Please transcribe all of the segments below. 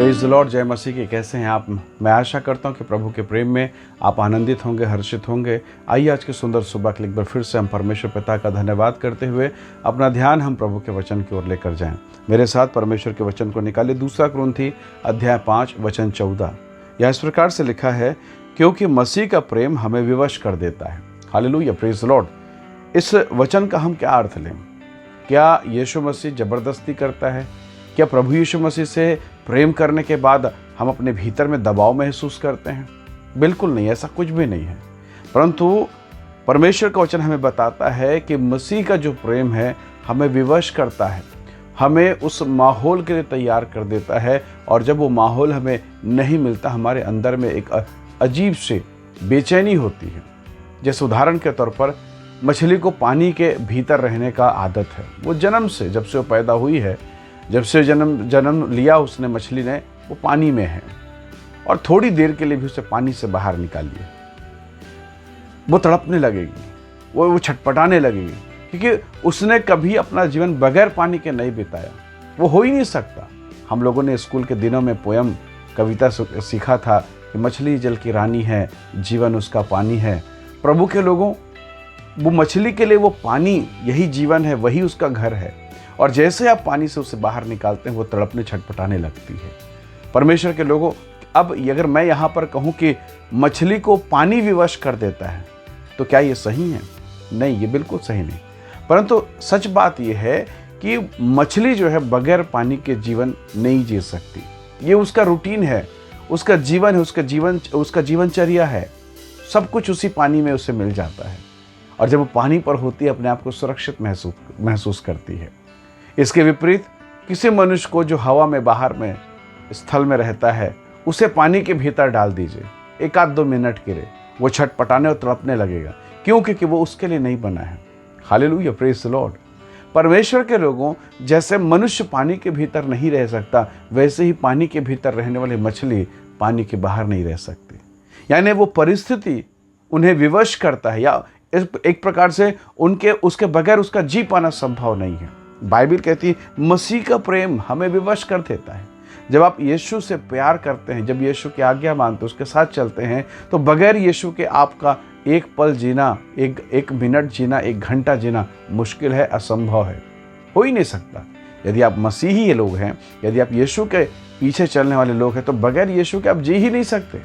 Praise the Lord, जय मसीह की। कैसे हैं आप? मैं आशा करता हूं कि प्रभु के प्रेम में आप आनंदित होंगे, हर्षित होंगे। आइए आज की सुंदर सुबह के लिए एक बार फिर से हम परमेश्वर पिता का धन्यवाद करते हुए अपना ध्यान हम प्रभु के वचन की ओर लेकर जाएं। मेरे साथ परमेश्वर के वचन को निकालिए। 2 कुरिन्थी अध्याय 5 वचन 14। यह इस प्रकार से लिखा है, क्योंकि मसीह का प्रेम हमें विवश कर देता है। Hallelujah, praise the Lord. इस वचन का हम क्या अर्थ लें? क्या यीशु मसीह ज़बरदस्ती करता है? क्या प्रभु यीशु मसीह से प्रेम करने के बाद हम अपने भीतर में दबाव महसूस करते हैं? बिल्कुल नहीं, ऐसा कुछ भी नहीं है। परंतु परमेश्वर का वचन हमें बताता है कि मसीह का जो प्रेम है हमें विवश करता है, हमें उस माहौल के लिए तैयार कर देता है। और जब वो माहौल हमें नहीं मिलता, हमारे अंदर में एक अजीब सी बेचैनी होती है। जैसे उदाहरण के तौर पर मछली को पानी के भीतर रहने का आदत है। वो जन्म से, जब से वो पैदा हुई है, जब से जन्म लिया उसने, मछली ने, वो पानी में है। और थोड़ी देर के लिए भी उसे पानी से बाहर निकालिए, वो तड़पने लगेगी, वो छटपटाने लगेगी, क्योंकि उसने कभी अपना जीवन बगैर पानी के नहीं बिताया। वो हो ही नहीं सकता। हम लोगों ने स्कूल के दिनों में पोयम, कविता सीखा था कि मछली जल की रानी है, जीवन उसका पानी है। प्रभु के लोगों, वो मछली के लिए वो पानी, यही जीवन है, वही उसका घर है। और जैसे आप पानी से उसे बाहर निकालते हैं, वो तड़पने छटपटाने लगती है। परमेश्वर के लोगों, अब अगर मैं यहाँ पर कहूँ कि मछली को पानी विवश कर देता है, तो क्या ये सही है? नहीं, ये बिल्कुल सही नहीं। परंतु सच बात यह है कि मछली जो है बगैर पानी के जीवन नहीं जी सकती। ये उसका रूटीन है, उसका जीवन है, उसका जीवनचर्या है। सब कुछ उसी पानी में उसे मिल जाता है। और जब वो पानी पर होती है, अपने आप को सुरक्षित महसूस करती है। इसके विपरीत किसी मनुष्य को जो हवा में, बाहर में, स्थल में रहता है, उसे पानी के भीतर डाल दीजिए, 1-2 मिनट के लिए वो छटपटाने और तड़पने लगेगा। क्यों? क्योंकि वो उसके लिए नहीं बना है। Hallelujah, praise the Lord. परमेश्वर के लोगों, जैसे मनुष्य पानी के भीतर नहीं रह सकता, वैसे ही पानी के भीतर रहने वाली मछली पानी के बाहर नहीं रह सकती। यानी वो परिस्थिति उन्हें विवश करता है, या एक प्रकार से उसके बगैर उसका जी पाना संभव नहीं है। बाइबल कहती है मसीह का प्रेम हमें विवश कर देता है। जब आप यीशु से प्यार करते हैं, जब यीशु की आज्ञा मानते, उसके साथ चलते हैं, तो बगैर यीशु के आपका एक पल जीना, एक मिनट जीना, 1 घंटा जीना मुश्किल है, असंभव है, हो ही नहीं सकता। यदि आप मसीही लोग हैं, यदि आप यीशु के पीछे चलने वाले लोग हैं, तो बगैर यीशु के आप जी ही नहीं सकते।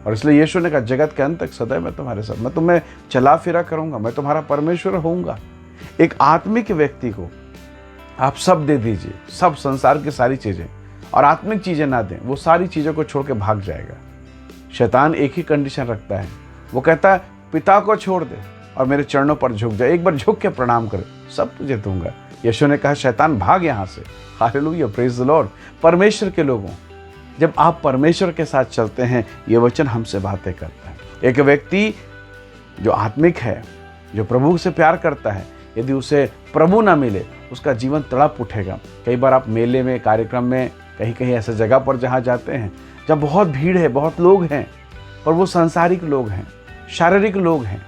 और इसलिए यीशु ने कहा, जगत के अंत तक सदैव मैं तुम्हारे साथ, मैं तुम्हें चला फिरा करूंगा, मैं तुम्हारा परमेश्वर होऊंगा। एक आत्मिक व्यक्ति को आप सब दे दीजिए, सब संसार की सारी चीजें, और आत्मिक चीजें ना दें, वो सारी चीजों को छोड़ के भाग जाएगा। शैतान एक ही कंडीशन रखता है, वो कहता है पिता को छोड़ दे और मेरे चरणों पर झुक जाए, एक बार झुक के प्रणाम करे, सब तुझे दूंगा। यीशु ने कहा, शैतान भाग यहां से। Hallelujah, praise the Lord. परमेश्वर के लोगों, जब आप परमेश्वर के साथ चलते हैं, ये वचन हमसे बातें करता है। एक व्यक्ति जो आत्मिक है, जो प्रभु से प्यार करता है, यदि उसे प्रभु ना मिले, उसका जीवन तड़प उठेगा। कई बार आप मेले में, कार्यक्रम में, कहीं ऐसे जगह पर जहाँ जाते हैं, जब बहुत भीड़ है, बहुत लोग हैं, और वो सांसारिक लोग हैं, शारीरिक लोग हैं,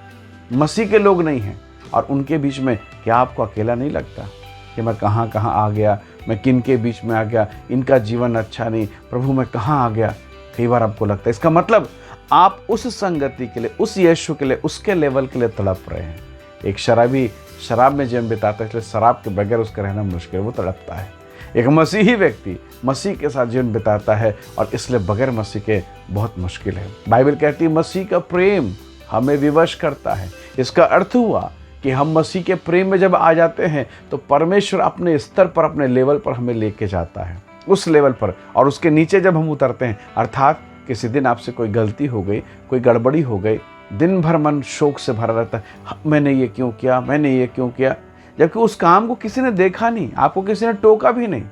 मसीह के लोग नहीं हैं, और उनके बीच में क्या आपको अकेला नहीं लगता कि मैं कहाँ आ गया, मैं किन के बीच में आ गया, इनका जीवन अच्छा नहीं, प्रभु मैं कहाँ आ गया? कई बार आपको लगता है। इसका मतलब आप उस संगति के लिए, उस यीशु के लिए, उसके लेवल के लिए तड़प रहे हैं। एक शराबी शराब में जीवन बिताता है, इसलिए शराब के बगैर उसका रहना मुश्किल, वो तड़पता है। एक मसीही व्यक्ति मसीह के साथ जीवन बिताता है, और इसलिए बगैर मसीह के बहुत मुश्किल है। बाइबल कहती है मसीह का प्रेम हमें विवश करता है। इसका अर्थ हुआ कि हम मसीह के प्रेम में जब आ जाते हैं, तो परमेश्वर अपने स्तर पर, अपने लेवल पर हमें लेके जाता है, उस लेवल पर। और उसके नीचे जब हम उतरते हैं, अर्थात किसी दिन आपसे कोई गलती हो गई, कोई गड़बड़ी हो गई, दिन भर मन शोक से भरा रहता है, मैंने ये क्यों किया, मैंने ये क्यों किया, जबकि उस काम को किसी ने देखा नहीं, आपको किसी ने टोका भी नहीं।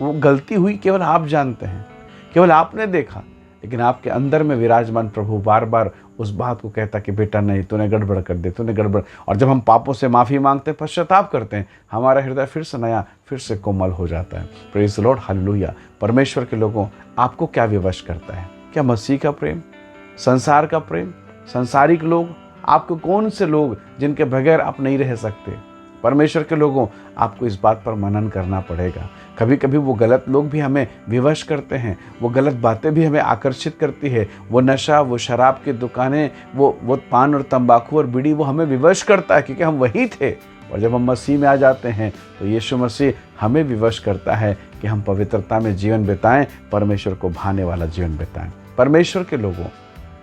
वो गलती हुई केवल आप जानते हैं, केवल आपने देखा। लेकिन आपके अंदर में विराजमान प्रभु बार बार उस बात को कहता कि बेटा नहीं, तूने गड़बड़ कर दी, तूने गड़बड़। और जब हम पापों से माफ़ी मांगते हैं, पश्चाताप करते हैं, हमारा हृदय फिर से नया, फिर से कोमल हो जाता है। Praise the Lord, hallelujah. परमेश्वर के लोगों, आपको क्या विवश करता है? क्या मसीह का प्रेम, संसार का प्रेम, संसारिक लोग? आपको कौन से लोग जिनके बगैर आप नहीं रह सकते? परमेश्वर के लोगों, आपको इस बात पर मनन करना पड़ेगा। कभी कभी वो गलत लोग भी हमें विवश करते हैं, वो गलत बातें भी हमें आकर्षित करती है। वो नशा, वो शराब की दुकानें, वो पान और तंबाकू और बीड़ी, वो हमें विवश करता है, क्योंकि हम वही थे। और जब हम मसीह में आ जाते हैं तो यीशु मसीह हमें विवश करता है कि हम पवित्रता में जीवन बिताएं, परमेश्वर को भाने वाला जीवन बिताएं। परमेश्वर के लोगों,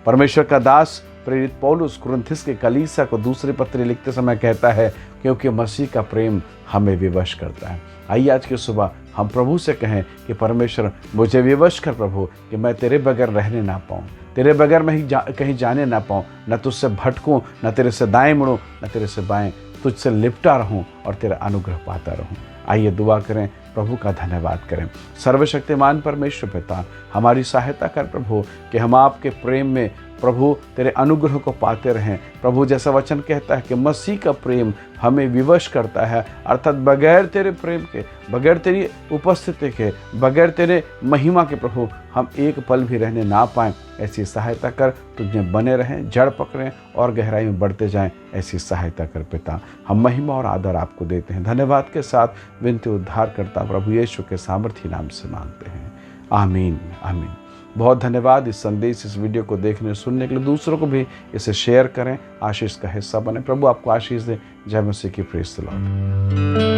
परमेश्वर का दास प्रेरित पौलुस कुरिन्थिस के कलीसिया को दूसरी पत्री लिखते समय कहता है, क्योंकि मसीह का प्रेम हमें विवश करता है। आइए आज की सुबह हम प्रभु से कहें कि परमेश्वर मुझे विवश कर प्रभु, कि मैं तेरे बगैर रहने ना पाऊँ, तेरे बगैर मैं कहीं जाने ना पाऊँ, न तुझसे भटकूँ, न तेरे से दाएं मुड़ूँ, न तेरे से बाएं, तुझसे लिपटा रहूं और तेरा अनुग्रह पाता रहूं। आइए दुआ करें, प्रभु का धन्यवाद करें। सर्वशक्तिमान परमेश्वर पिता, हमारी सहायता कर प्रभु, कि हम आपके प्रेम में प्रभु तेरे अनुग्रह को पाते रहें। प्रभु जैसा वचन कहता है कि मसीह का प्रेम हमें विवश करता है, अर्थात बगैर तेरे प्रेम के, बगैर तेरी उपस्थिति के, बगैर तेरे महिमा के प्रभु हम एक पल भी रहने ना पाएं। ऐसी सहायता कर, तुझमें बने रहें, जड़ पकड़ें और गहराई में बढ़ते जाएं। ऐसी सहायता कर पिता। हम महिमा और आदर आपको देते हैं, धन्यवाद के साथ विनती उद्धार करता प्रभु यीशु के सामर्थी नाम से मांगते हैं, आमीन आमीन। बहुत धन्यवाद। इस संदेश, इस वीडियो को देखने सुनने के लिए दूसरों को भी इसे शेयर करें, आशीष का हिस्सा बने। प्रभु आपको आशीष दे। जय मसीह की प्रेज़ द लॉर्ड।